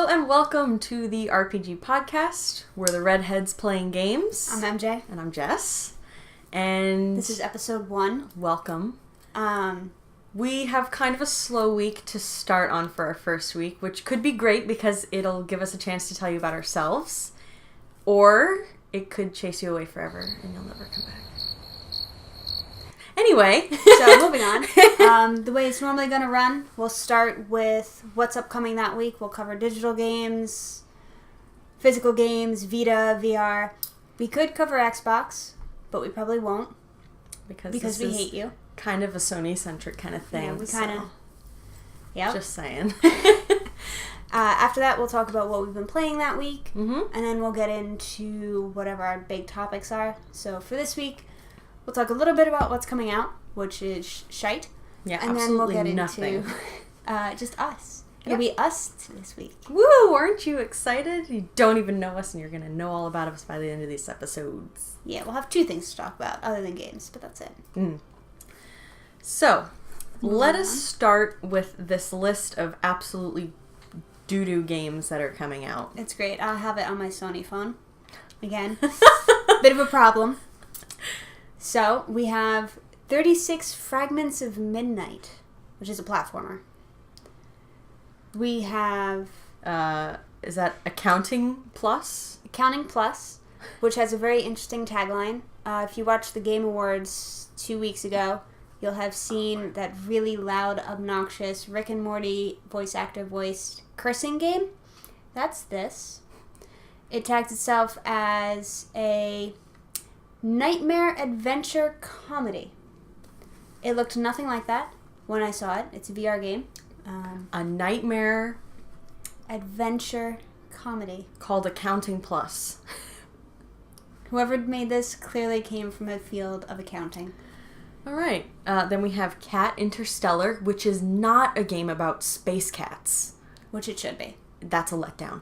and welcome to the RPG podcast. We're the redheads playing games. I'm MJ. And I'm Jess. And this is episode 1. Welcome. We have kind of a slow week to start on for our first week, which could be great because it'll give us a chance to tell you about ourselves. Or it could chase you away forever and you'll never come back. Anyway. So, moving on. The way it's normally going to run, we'll start with what's upcoming that week. We'll cover digital games, physical games, Vita, VR. We could cover Xbox, but we probably won't. Because we hate you. Kind of a Sony-centric kind of thing. Yeah, we kind of... Yep. Just saying. After that, we'll talk about what we've been playing that week. Mm-hmm. And then we'll get into whatever our big topics are. So, for this week... We'll talk a little bit about what's coming out, which is shite. Yeah, and absolutely then we'll get nothing. Into just us. It'll be us this week. Woo! Aren't you excited? You don't even know us, and you're going to know all about us by the end of these episodes. Yeah, we'll have 2 things to talk about other than games, but that's it. So, let us start with this list of absolutely doo-doo games that are coming out. It's great. I'll have it on my Sony phone. Again, bit of a problem. So, we have 36 Fragments of Midnight, which is a platformer. We have... is that Accounting Plus? Accounting Plus, which has a very interesting tagline. If you watched the Game Awards 2 weeks ago, you'll have seen that really loud, obnoxious, Rick and Morty voice actor voiced cursing game. That's this. It tags itself as a... nightmare adventure comedy. It looked nothing like that when I saw it. It's a VR game. A nightmare adventure comedy. Called Accounting Plus. Whoever made this clearly came from a field of accounting. Alright. Then we have Cat Interstellar, which is not a game about space cats. Which it should be. That's a letdown.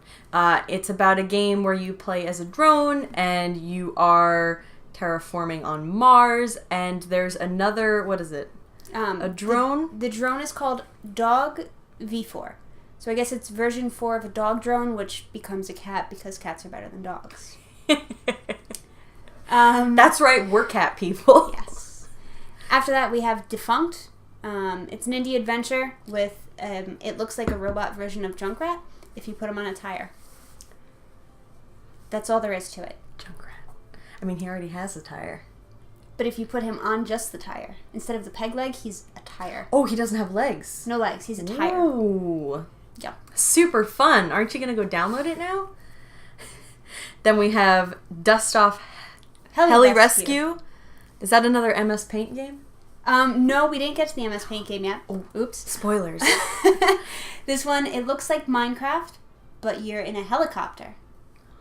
It's about a game where you play as a drone and you are... terraforming on Mars, and there's another, what is it? A drone? The drone is called Dog V4. So I guess it's version 4 of a dog drone, which becomes a cat because cats are better than dogs. That's right, we're cat people. Yes. After that, we have Defunct. It's an indie adventure with, it looks like a robot version of Junkrat if you put him on a tire. That's all there is to it. Junkrat. I mean, he already has a tire. But if you put him on just the tire, instead of the peg leg, he's a tire. Oh, he doesn't have legs. No legs, he's a tire. Ooh. Yeah. Super fun. Aren't you going to go download it now? Then we have Dust Off Heli Rescue. Is that another MS Paint game? No, we didn't get to the MS Paint game yet. Oh, oops. Spoilers. This one, it looks like Minecraft, but you're in a helicopter.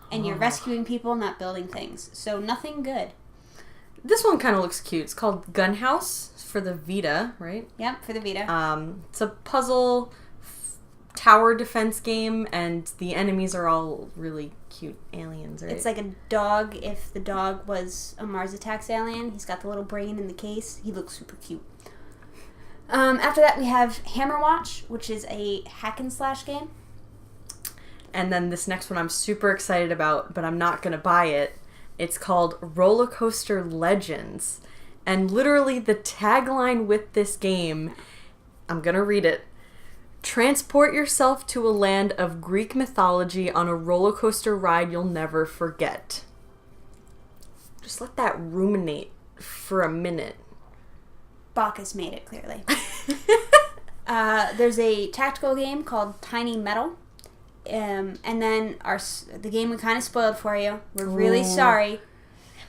And you're rescuing people, not building things. So nothing good. This one kind of looks cute. It's called Gunhouse for the Vita, right? Yep, for the Vita. It's a puzzle tower defense game, and the enemies are all really cute aliens, right? It's like a dog if the dog was a Mars Attacks alien. He's got the little brain in the case. He looks super cute. After that, we have Hammerwatch, which is a hack and slash game. And then this next one I'm super excited about, but I'm not going to buy it. It's called Roller Coaster Legends. And literally the tagline with this game, I'm going to read it. Transport yourself to a land of Greek mythology on a roller coaster ride you'll never forget. Just let that ruminate for a minute. Bacchus made it, clearly. There's a tactical game called Tiny Metal. And then the game we kind of spoiled for you. We're really sorry.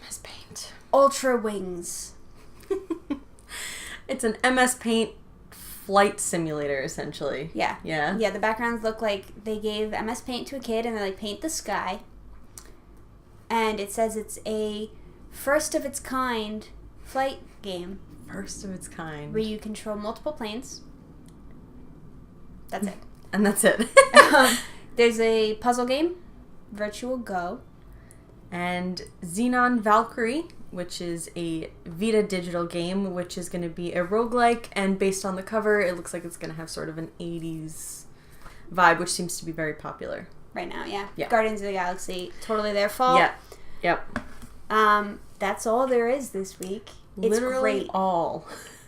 MS Paint. Ultra Wings. It's an MS Paint flight simulator, essentially. Yeah. Yeah. Yeah, the backgrounds look like they gave MS Paint to a kid and they're like, paint the sky. And it says it's a first of its kind flight game. First of its kind. Where you control multiple planes. That's it. And that's it. There's a puzzle game, Virtual Go. And Xenon Valkyrie, which is a Vita digital game, which is going to be a roguelike, and based on the cover, it looks like it's going to have sort of an 80s vibe, which seems to be very popular right now. Yeah. Guardians of the Galaxy, totally their fault. Yeah. Yep. That's all there is this week. It's Literally great. all.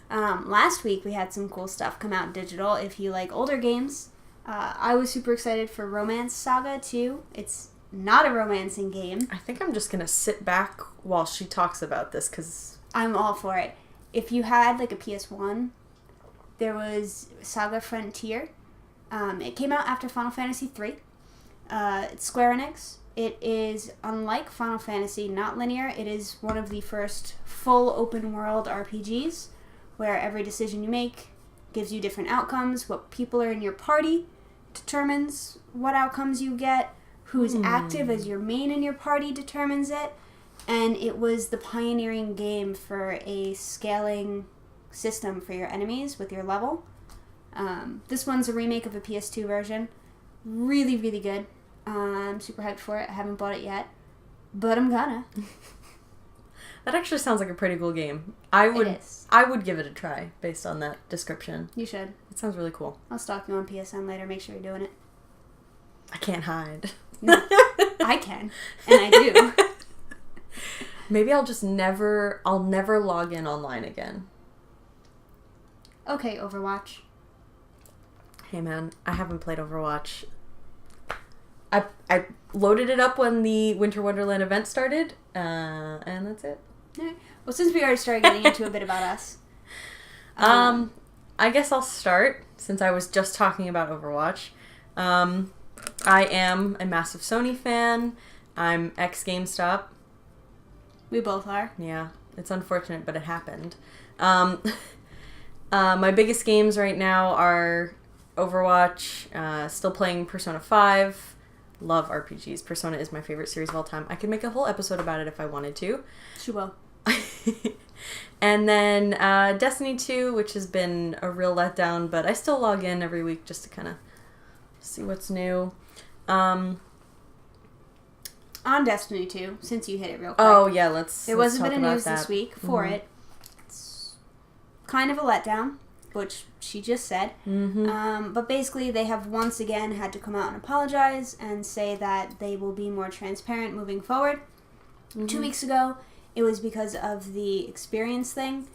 Last week we had some cool stuff come out digital. If you like older games, I was super excited for Romance Saga 2. It's not a romancing game. I think I'm just gonna sit back while she talks about this because I'm all for it. If you had like a PS1, there was Saga Frontier. It came out after Final Fantasy 3. It's Square Enix. It is, unlike Final Fantasy, not linear. It is one of the first full open world RPGs where every decision you make gives you different outcomes. What people are in your party determines what outcomes you get. Who's active as your main in your party determines it. And it was the pioneering game for a scaling system for your enemies with your level. This one's a remake of a PS2 version. Really, really good. I'm super hyped for it. I haven't bought it yet, but I'm gonna. that actually sounds like a pretty cool game. I would give it a try based on that description. You should. It sounds really cool. I'll stalk you on PSN later. Make sure you're doing it. I can't hide. No, I can, and I do. Maybe I'll never log in online again. Okay, Overwatch. Hey man, I haven't played Overwatch. I loaded it up when the Winter Wonderland event started, and that's it. Right. Well, since we already started getting into a bit about us. I guess I'll start, since I was just talking about Overwatch. I am a massive Sony fan. I'm ex-GameStop. We both are. Yeah, it's unfortunate, but it happened. My biggest games right now are Overwatch, still playing Persona 5. Love RPGs. Persona is my favorite series of all time. I could make a whole episode about it if I wanted to. She will. And then Destiny 2, which has been a real letdown, but I still log in every week just to kind of see what's new. On Destiny 2, since you hit it real quick. Oh, yeah, There was a bit of news that. this week for it. It's kind of a letdown, which she just said. But basically, they have once again had to come out and apologize and say that they will be more transparent moving forward. 2 weeks ago, it was because of the experience thing,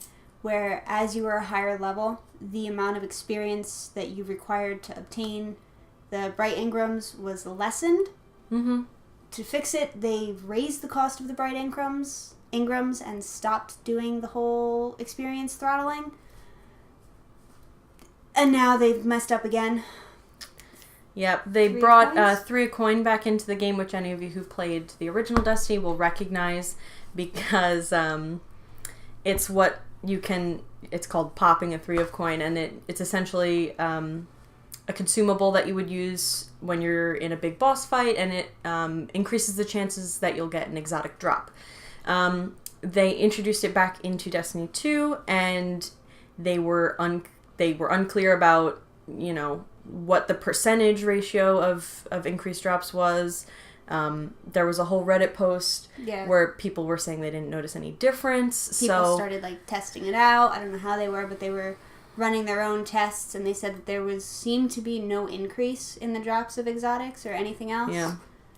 where as you were a higher level, the amount of experience that you required to obtain the Bright Engrams was lessened. To fix it, they raised the cost of the Bright Engrams and stopped doing the whole experience throttling. And now they've messed up again. Yep, they brought 3 coin back into the game, which any of you who played the original Destiny will recognize, because it's what you can... It's called popping a 3 of coin, and it's essentially a consumable that you would use when you're in a big boss fight, and it increases the chances that you'll get an exotic drop. They introduced it back into Destiny 2, and they were unclear about, what the percentage ratio of increased drops was. There was a whole Reddit post where people were saying they didn't notice any difference. People started testing it out. I don't know how they were, but they were running their own tests, and they said that there seemed to be no increase in the drops of exotics or anything else. Yeah.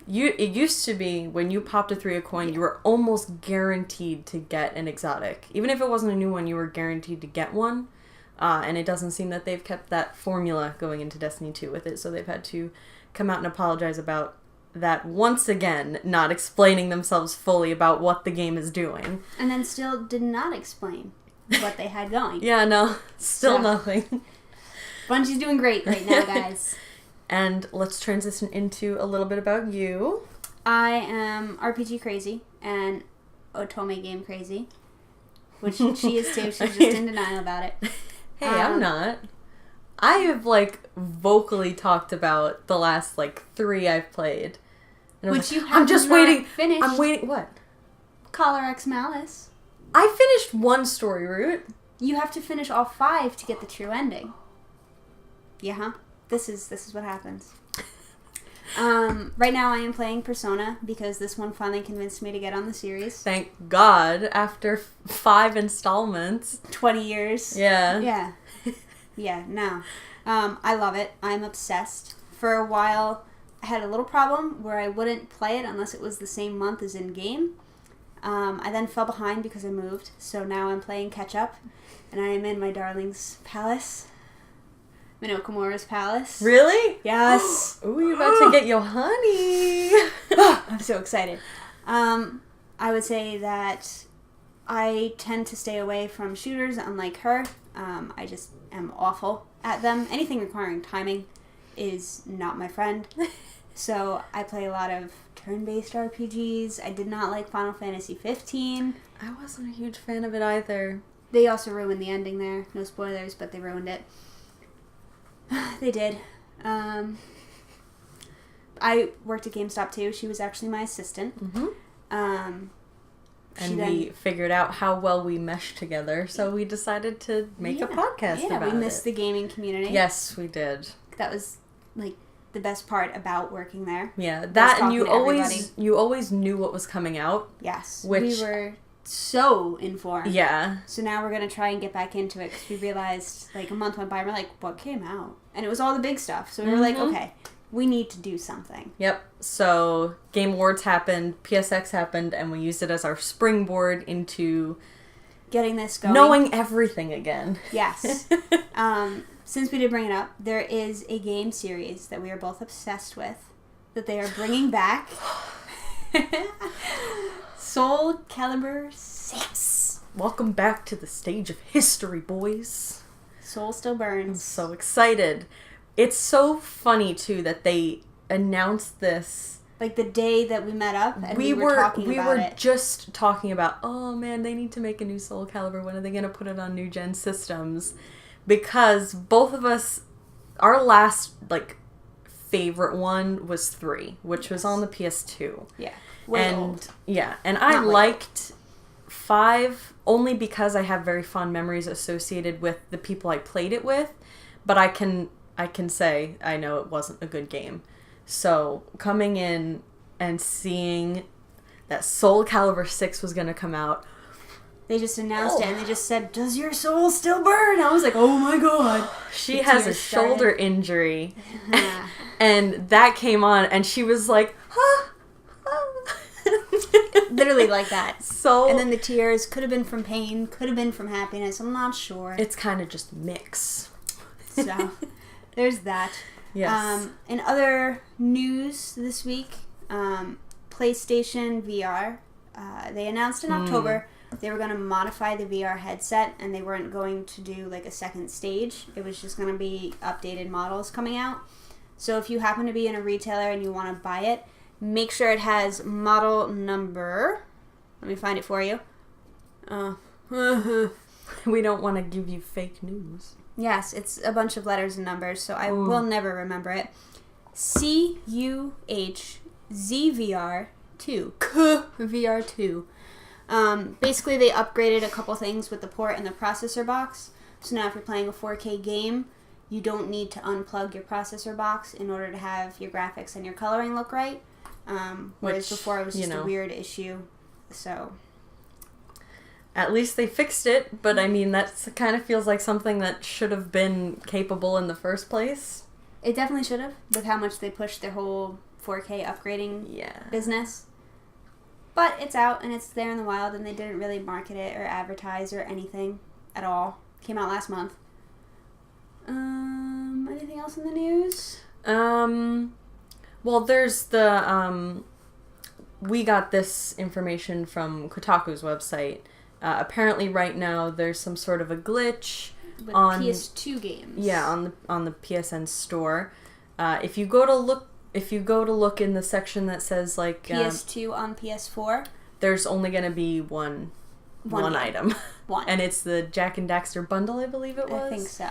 It used to be when you popped a 3 of coin, you were almost guaranteed to get an exotic. Even if it wasn't a new one, you were guaranteed to get one. And it doesn't seem that they've kept that formula going into Destiny 2 with it, so they've had to come out and apologize about that once again, not explaining themselves fully about what the game is doing. And then still did not explain what they had going. Yeah, no, still nothing. Bungie's doing great right now, guys. And let's transition into a little bit about you. I am RPG crazy and Otome game crazy, which she is too. She's just in denial about it. Hey, I'm not. I have vocally talked about the last 3 I've played. And which you have I'm just waiting. Finished. I'm waiting. What? Collar X Malice. I finished one story route. You have to finish all 5 to get the true ending. Yeah, huh? This is what happens. Right now I am playing Persona because this one finally convinced me to get on the series. Thank God, after 5 installments. 20 years. Yeah. Yeah. Yeah, no. I love it. I'm obsessed. For a while, I had a little problem where I wouldn't play it unless it was the same month as in-game. I then fell behind because I moved, so now I'm playing catch-up, and I am in my darling's palace. I'm in Okamura's palace. Really? Yes. Ooh, you're about to get your honey. I'm so excited. I would say that I tend to stay away from shooters, unlike her. I just am awful at them. Anything requiring timing is not my friend. So I play a lot of turn-based RPGs. I did not like Final Fantasy 15. I wasn't a huge fan of it either. They also ruined the ending there. No spoilers, but they ruined it. They did. I worked at GameStop too. She was actually my assistant. Mm-hmm. And we figured out how well we meshed together, so we decided to make a podcast about it. Yeah, we missed the gaming community. Yes, we did. That was, like, the best part about working there. Yeah, that and you always knew what was coming out. Yes. Which, we were so informed. Yeah. So now we're going to try and get back into it because we realized, like, a month went by and we're like, what came out? And it was all the big stuff. So we were like, okay, we need to do something. Yep. So Game Awards happened, PSX happened, and we used it as our springboard into getting this going. Knowing everything again. Yes. Since we did bring it up, there is a game series that we are both obsessed with that they are bringing back. Soul Calibur 6. Welcome back to the stage of history, boys. Soul still burns. I'm so excited. It's so funny, too, that they announced this. Like the day that we met up and we were talking about it. We were just talking about, oh man, they need to make a new Soul Calibur. When are they going to put it on new gen systems? Because both of us, our last, like, favorite one was 3, which was on the PS2. Yeah. Old. Yeah, and I liked 5 only because I have very fond memories associated with the people I played it with, but I can say I know it wasn't a good game. So coming in and seeing that Soul Calibur 6 was going to come out, they just announced it and they just said, "Does your soul still burn?" I was like, "Oh my god." She has a shoulder injury. And that came on and she was like, "Huh?" Literally like that. So, and then the tears could have been from pain, could have been from happiness. I'm not sure. It's kind of just mix. So, there's that. Yes. In other news this week, PlayStation VR, they announced in October they were going to modify the VR headset and they weren't going to do like a second stage. It was just going to be updated models coming out. So if you happen to be in a retailer and you want to buy it, make sure it has model number. Let me find it for you. We don't want to give you fake news. Yes, it's a bunch of letters and numbers, so I will never remember it. CUHZVR2. VR2. Basically, they upgraded a couple things with the port and the processor box. So now if you're playing a 4K game, you don't need to unplug your processor box in order to have your graphics and your coloring look right. Whereas before it was just a weird issue. So at least they fixed it, but I mean, that kind of feels like something that should have been capable in the first place. It definitely should have, with how much they pushed their whole 4K upgrading business. But it's out, and it's there in the wild, and they didn't really market it or advertise or anything at all. Came out last month. Anything else in the news? Well, there's the, we got this information from Kotaku's website. Apparently right now there's some sort of a glitch with on PS2 games. Yeah, on the PSN store. If you go to look in the section that says like PS2 on PS4, there's only going to be one item. One. And it's the Jak and Daxter bundle, I believe it was. I think so.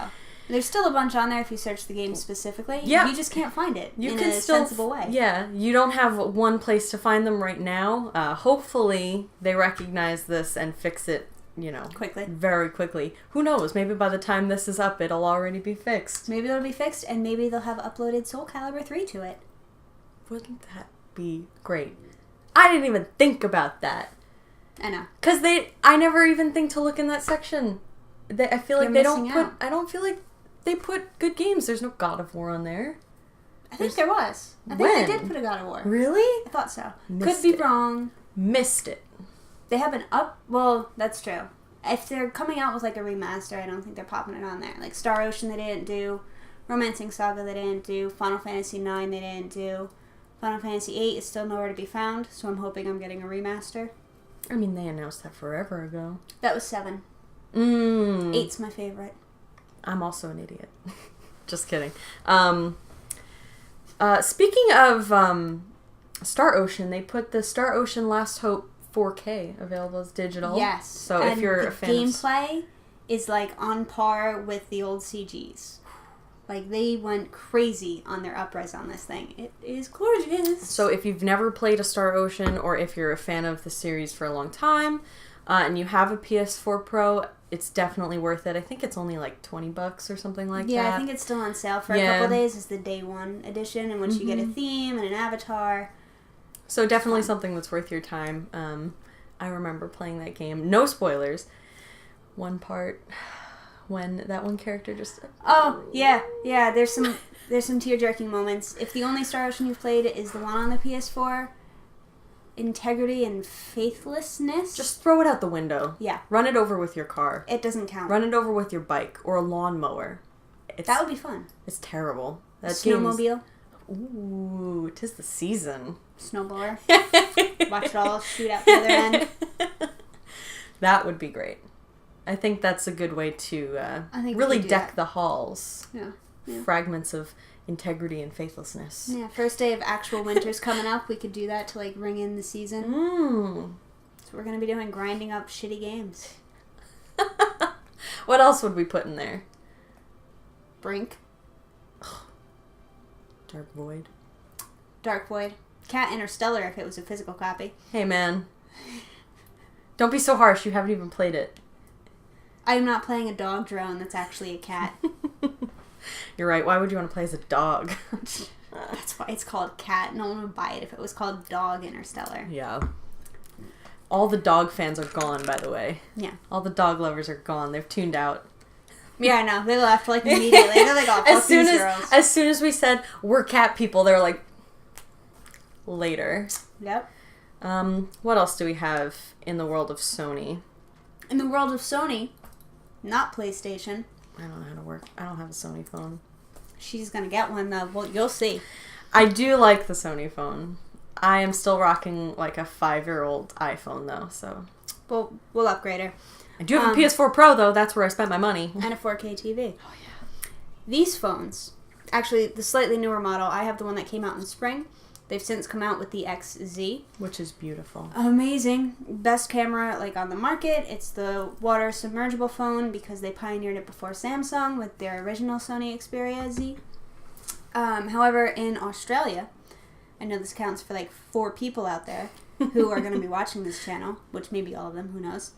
There's still a bunch on there if you search the game specifically. Yeah. You just can't find it in a sensible way. Yeah, you don't have one place to find them right now. Hopefully they recognize this and fix it, quickly. Very quickly. Who knows? Maybe by the time this is up, it'll already be fixed. Maybe it'll be fixed, and maybe they'll have uploaded Soul Calibur 3 to it. Wouldn't that be great? I didn't even think about that. I know. Because I never even think to look in that section. I feel like You're they don't missing put... out. I don't feel like they put good games. There's no God of War on there. I think there was. I think they did put a God of War. Really? I thought so. Could be wrong. Missed it. They have an up... Well, that's true. If they're coming out with like a remaster, I don't think they're popping it on there. Like Star Ocean they didn't do. Romancing Saga they didn't do. Final Fantasy IX they didn't do. Final Fantasy VIII is still nowhere to be found, so I'm hoping I'm getting a remaster. I mean, they announced that forever ago. That was 7. 8's my favorite. I'm also an idiot. Just kidding. Speaking of Star Ocean, they put the Star Ocean Last Hope 4K available as digital. Yes. So if you're a fan of... gameplay is like on par with the old CGs. Like, they went crazy on their upres on this thing. It is gorgeous. So if you've never played a Star Ocean, or if you're a fan of the series for a long time, and you have a PS4 Pro, it's definitely worth it. I think it's only like $20 or something like that. Yeah, I think it's still on sale for a couple days. It's the day one edition, in which you get a theme and an avatar. So definitely something that's worth your time. I remember playing that game. No spoilers. One part... when that one character just... Oh, yeah. There's some tear-jerking moments. If the only Star Ocean you've played is the one on the PS4, integrity and faithlessness... Just throw it out the window. Yeah. Run it over with your car. It doesn't count. Run it over with your bike or a lawnmower. That would be fun. It's terrible. That Snowmobile. Ooh, 'tis the season. Snowblower. Watch it all shoot out the other end. That would be great. I think that's a good way to really deck the halls. Yeah. Fragments of integrity and faithlessness. Yeah, first day of actual winter's coming up. We could do that to, like, ring in the season. So we're going to be doing grinding up shitty games. What else would we put in there? Brink. Dark Void. Dark Void. Cat Interstellar if it was a physical copy. Hey, man. Don't be so harsh. You haven't even played it. I'm not playing a dog drone that's actually a cat. You're right. Why would you want to play as a dog? That's why it's called Cat. No one would buy it if it was called Dog Interstellar. Yeah. All the dog fans are gone, by the way. Yeah. All the dog lovers are gone. They've tuned out. Yeah, I know. They left, like, immediately. They're like, oh, fuck these girls. As soon as we said, we're cat people, they were like, later. Yep. What else do we have in the world of Sony? In the world of Sony, not PlayStation. I don't know how to work. I don't have a Sony phone. She's gonna get one, though. Well, you'll see. I do like the Sony phone. I am still rocking, like, a 5-year-old iPhone, though, so... We'll upgrade her. I do have a PS4 Pro, though. That's where I spent my money. And a 4K TV. Oh, yeah. These phones, actually, the slightly newer model, I have the one that came out in spring. They've since come out with the XZ. Which is beautiful. Amazing. Best camera, like, on the market. It's the water submergible phone because they pioneered it before Samsung with their original Sony Xperia Z. However, in Australia, I know this counts for, like, 4 people out there who are going to be watching this channel, which may be all of them, who knows.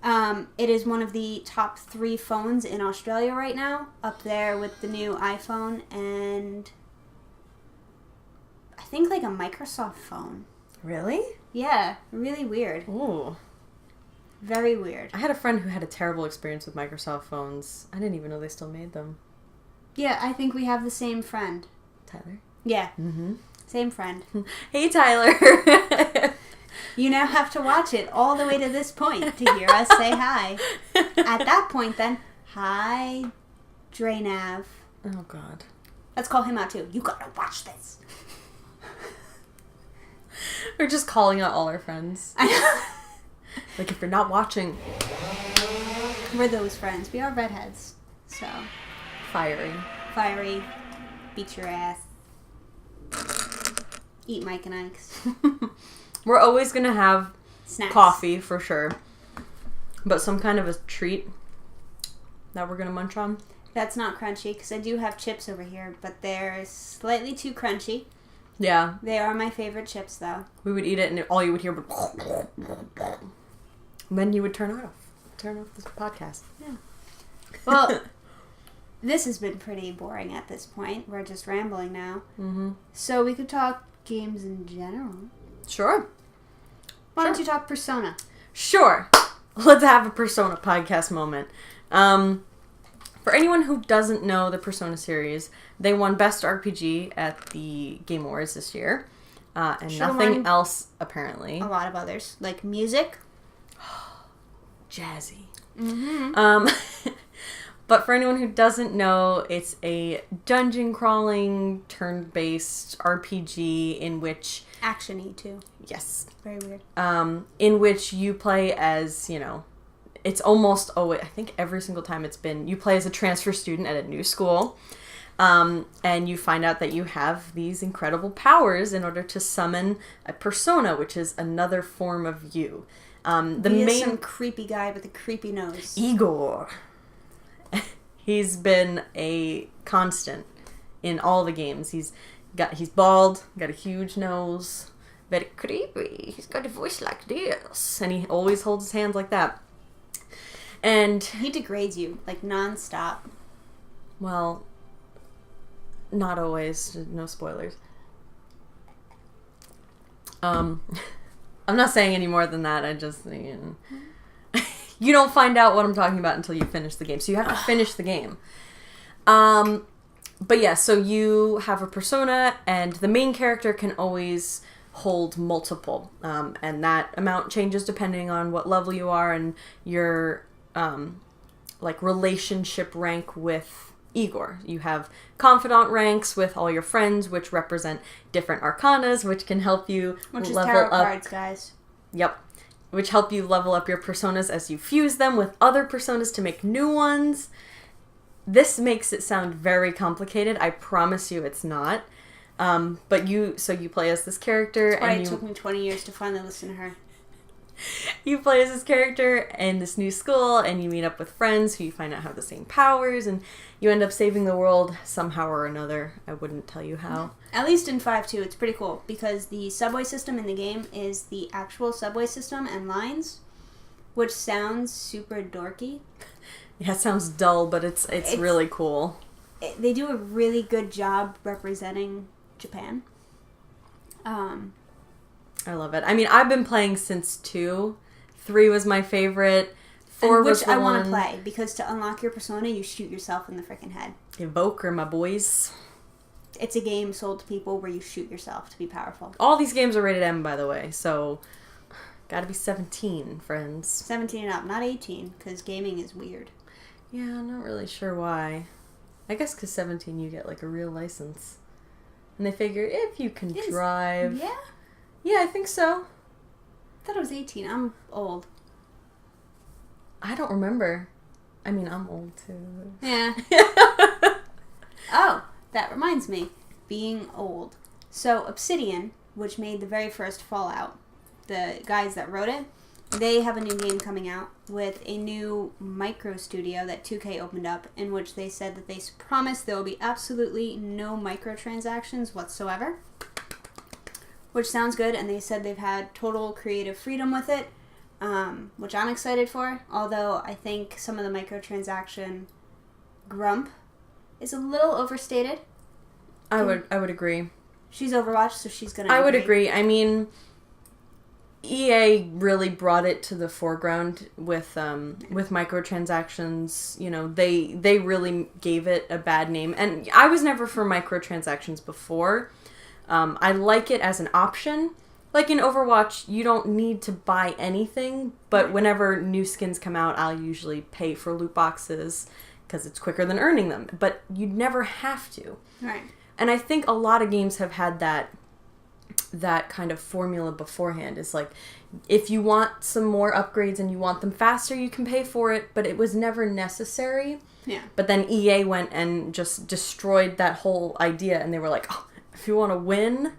It is one of the top 3 phones in Australia right now, up there with the new iPhone and... I think like a Microsoft phone. Really? Yeah, really weird. Ooh. Very weird. I had a friend who had a terrible experience with Microsoft phones. I didn't even know they still made them. Yeah, I think we have the same friend. Tyler? Yeah. Mm-hmm. Same friend. Hey, Tyler. You now have to watch it all the way to this point to hear us say hi. At that point, then, hi, Draynav. Oh, God. Let's call him out, too. You gotta watch this. We're just calling out all our friends. I know. Like, if you're not watching... We're those friends. We are redheads. So. Fiery. Fiery. Beat your ass. Eat Mike and Ike's. We're always going to have Snacks. Coffee, for sure. But some kind of a treat that we're going to munch on. That's not crunchy, because I do have chips over here, but they're slightly too crunchy. Yeah. They are my favorite chips, though. We would eat it, and all you would hear would... Then you would turn off this podcast. Yeah. Well, this has been pretty boring at this point. We're just rambling now. Mm-hmm. So we could talk games in general. Sure. Why don't you talk Persona? Sure. Let's have a Persona podcast moment. For anyone who doesn't know the Persona series, they won Best RPG at the Game Awards this year. And Should've nothing won else, apparently. A lot of others. Like music. Jazzy. Mm-hmm. But for anyone who doesn't know, it's a dungeon crawling, turn-based RPG in which... Action-y, too. Yes. Very weird. In which you play as, it's almost, I think every single time it's been, you play as a transfer student at a new school, and you find out that you have these incredible powers in order to summon a persona, which is another form of you. Some creepy guy with a creepy nose. Igor. He's been a constant in all the games. He's bald, got a huge nose, very creepy. He's got a voice like this, and he always holds his hands like that. And he degrades you like nonstop. Well, not always. No spoilers. I'm not saying any more than that. I just you don't find out what I'm talking about until you finish the game. So you have to finish the game. But yeah, so you have a persona, and the main character can always hold multiple. And that amount changes depending on what level you are and your relationship rank with Igor. You have confidant ranks with all your friends, which represent different arcanas, which can help you which level is tarot up. Cards, guys. Yep. Which help you level up your personas as you fuse them with other personas to make new ones. This makes it sound very complicated. I promise you it's not. But you play as this character. That's why it took me 20 years to finally listen to her. You play as this character in this new school, and you meet up with friends who you find out have the same powers, and you end up saving the world somehow or another. I wouldn't tell you how. At least in 5.2, it's pretty cool, because the subway system in the game is the actual subway system and lines, which sounds super dorky. Yeah, it sounds dull, but it's really cool. They do a really good job representing Japan. I love it. I mean, I've been playing since 2. 3 was my favorite. 4 was the one... Which I want to play, because to unlock your persona, you shoot yourself in the freaking head. Evoker, my boys. It's a game sold to people where you shoot yourself to be powerful. All these games are rated M, by the way, so... Gotta be 17, friends. 17 and up, not 18, because gaming is weird. Yeah, I'm not really sure why. I guess because 17 you get, a real license. And they figure if you can drive... Yeah? Yeah, I think so. I thought it was 18. I'm old. I don't remember. I mean, I'm old too. Yeah. Oh, that reminds me. Being old. So, Obsidian, which made the very first Fallout, the guys that wrote it, they have a new game coming out with a new micro studio that 2K opened up, in which they said that they promised there will be absolutely no microtransactions whatsoever. Which sounds good, and they said they've had total creative freedom with it, which I'm excited for, although I think some of the microtransaction grump is a little overstated. I would agree. She's Overwatch, so she's gonna I would agree. I mean, EA really brought it to the foreground with microtransactions. You know, they really gave it a bad name, and I was never for microtransactions before. I like it as an option. Like in Overwatch, you don't need to buy anything, but whenever new skins come out, I'll usually pay for loot boxes because it's quicker than earning them. But you'd never have to. Right. And I think a lot of games have had that kind of formula beforehand. It's like, if you want some more upgrades and you want them faster, you can pay for it, but it was never necessary. Yeah. But then EA went and just destroyed that whole idea, and they were like, oh, if you want to win,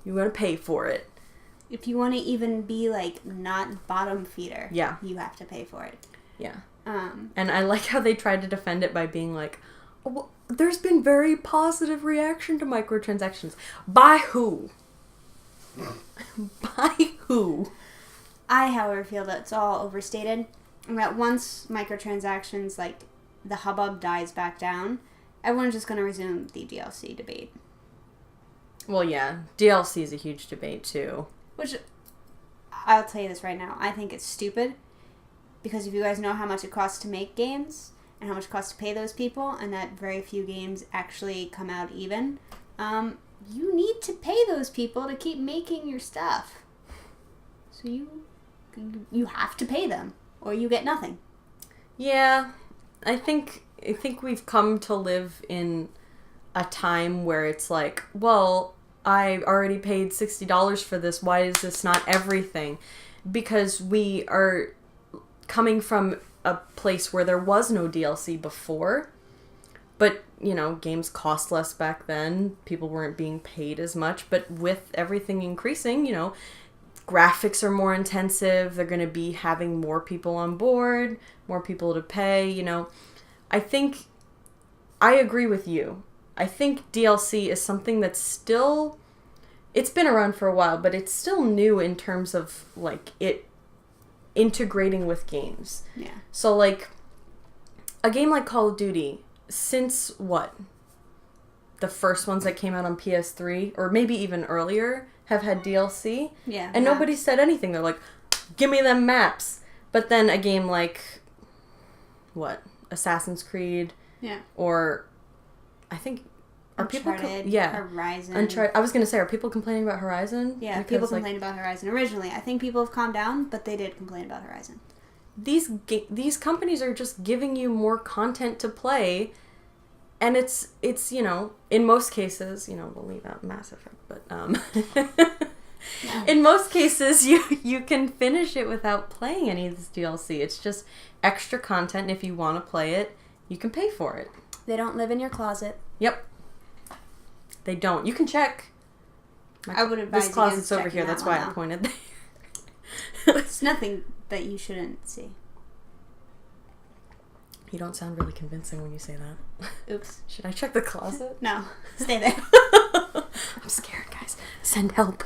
you got to pay for it. If you want to even be, not bottom feeder, yeah, you have to pay for it. Yeah. And I like how they tried to defend it by being like, oh, well, there's been very positive reaction to microtransactions. By who? By who? I, however, feel that it's all overstated. And that once microtransactions, the hubbub dies back down, everyone's just going to resume the DLC debate. Well, yeah. DLC is a huge debate, too. Which, I'll tell you this right now, I think it's stupid. Because if you guys know how much it costs to make games, and how much it costs to pay those people, and that very few games actually come out even, you need to pay those people to keep making your stuff. So you have to pay them, or you get nothing. Yeah, I think we've come to live in a time where it's like, well, I already paid $60 for this. Why is this not everything? Because we are coming from a place where there was no DLC before. But, games cost less back then. People weren't being paid as much. But with everything increasing, graphics are more intensive. They're going to be having more people on board, more people to pay, I think I agree with you. I think DLC is something that's still, it's been around for a while, but it's still new in terms of, it integrating with games. Yeah. So, a game like Call of Duty, since what? The first ones that came out on PS3, or maybe even earlier, have had DLC. Yeah. And nobody said anything. They're like, give me them maps. But then a game like, what? Assassin's Creed. Yeah. Or, I think, are Uncharted, people... Horizon. Uncharted. I was going to say, are people complaining about Horizon? Yeah, Because, people complained about Horizon originally. I think people have calmed down, but they did complain about Horizon. These companies are just giving you more content to play, and it's in most cases, we'll leave out Mass Effect, but in most cases you can finish it without playing any of this DLC. It's just extra content, and if you want to play it, you can pay for it. They don't live in your closet. Yep. They don't. You can check. I would advise this closet's over here. That's why I out. pointed there. It's nothing that you shouldn't see. You don't sound really convincing when you say that. Oops. Should I check the closet? No. Stay there. I'm scared, guys. Send help.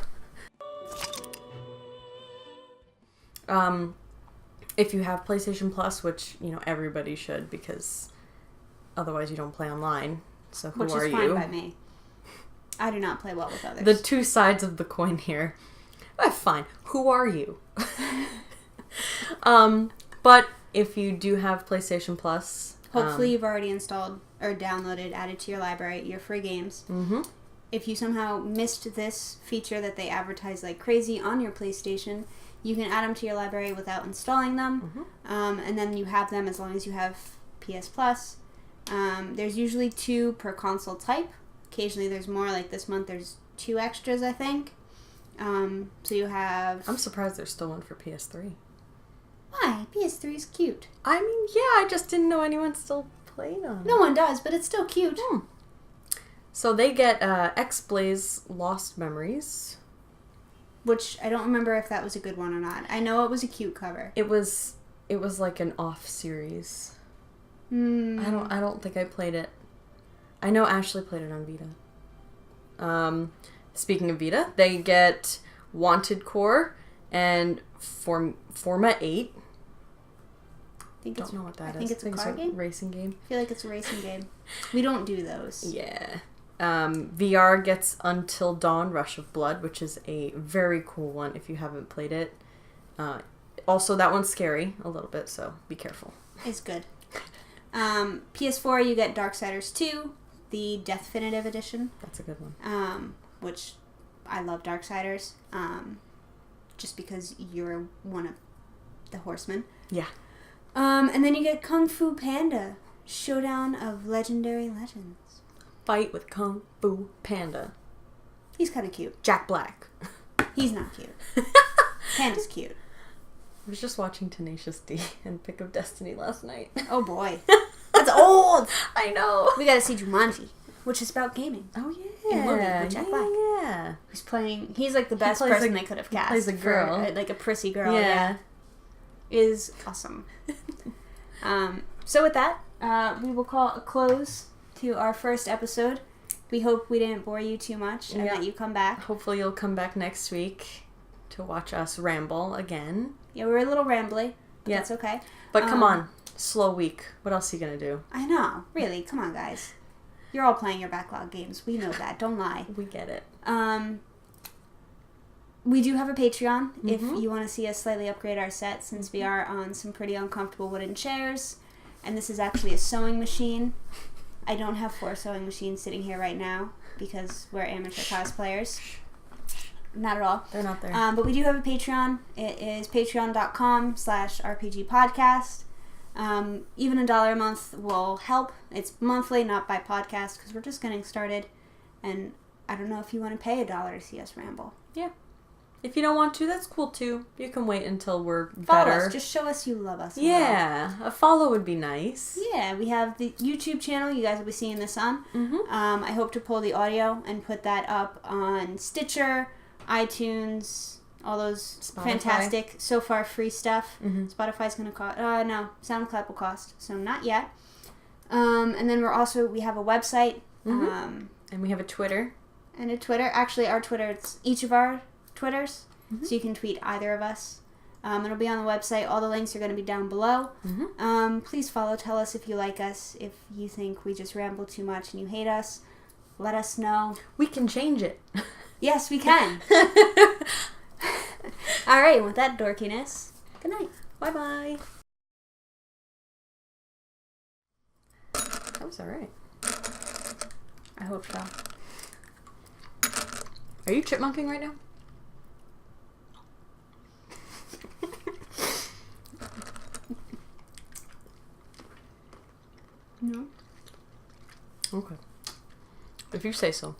If you have PlayStation Plus, which, everybody should, because otherwise you don't play online. So who are you? Which is fine by me. I do not play well with others. The two sides of the coin here. Fine. Who are you? But if you do have PlayStation Plus... Hopefully you've already installed or downloaded, added to your library, your free games. Mm-hmm. If you somehow missed this feature that they advertise like crazy on your PlayStation, you can add them to your library without installing them. Mm-hmm. And then you have them as long as you have PS Plus. There's usually 2 per console type. Occasionally there's more, like this month there's 2 extras, I think. So you have... I'm surprised there's still one for PS3. Why? PS3 is cute. I mean, yeah, I just didn't know anyone still played on it. No one does, but it's still cute. So they get X-Blaze Lost Memories. Which, I don't remember if that was a good one or not. I know it was a cute cover. It was like an off-series. I don't think I played it. I know Ashley played it on Vita. Speaking of Vita, they get Wanted Core and Forma 8. Don't know what that is. I think it's a car game? Racing game. I feel like it's a racing game. We don't do those. Yeah. VR gets Until Dawn Rush of Blood, which is a very cool one if you haven't played it. Also, that one's scary a little bit, so be careful. It's good. PS4, you get Darksiders 2, the Definitive Edition. That's a good one. Which I love Darksiders. Just because you're one of the horsemen. Yeah. And then you get Kung Fu Panda, Showdown of Legendary Legends. Fight with Kung Fu Panda. He's kind of cute. Jack Black. He's not cute. Panda's cute. I was just watching Tenacious D and Pick of Destiny last night. Oh boy. That's old! I know. We gotta see Jumanji, which is about gaming. Oh yeah. In movie with Jack Black. Yeah. He's like the best person they could have cast. He plays a girl. Like a prissy girl. Yeah. Is awesome. So with that, we will call a close to our first episode. We hope we didn't bore you too much and that you come back. Hopefully you'll come back next week to watch us ramble again. Yeah, we're a little rambly, but that's okay. But come on, slow week. What else are you going to do? I know. Really, come on, guys. You're all playing your backlog games. We know that. Don't lie. We get it. We do have a Patreon if you want to see us slightly upgrade our set, since we are on some pretty uncomfortable wooden chairs. And this is actually a sewing machine. I don't have 4 sewing machines sitting here right now because we're amateur cosplayers. Not at all. They're not there. But we do have a Patreon. It is patreon.com/rpgpodcast. Even $1 a month will help. It's monthly, not by podcast, because we're just getting started. And I don't know if you want to pay $1 to see us ramble. Yeah. If you don't want to, that's cool too. You can wait until we're Follow better. us. Just show us you love us. Yeah. A follow would be nice. Yeah, we have the YouTube channel you guys will be seeing this on. I hope to pull the audio and put that up on Stitcher, iTunes, all those Spotify. fantastic, so far free stuff. Spotify's going to cost... no, SoundCloud will cost, so not yet. And then we have a website. And we have a Twitter. And a Twitter. Actually, our Twitter, it's each of our Twitters, so you can tweet either of us. It'll be on the website. All the links are going to be down below. Please follow. Tell us if you like us. If you think we just ramble too much and you hate us, let us know. We can change it. Yes, we can. All right, with that dorkiness, good night. Bye-bye. That was alright. I hope so. Are you chipmunking right now? No. Okay. If you say so.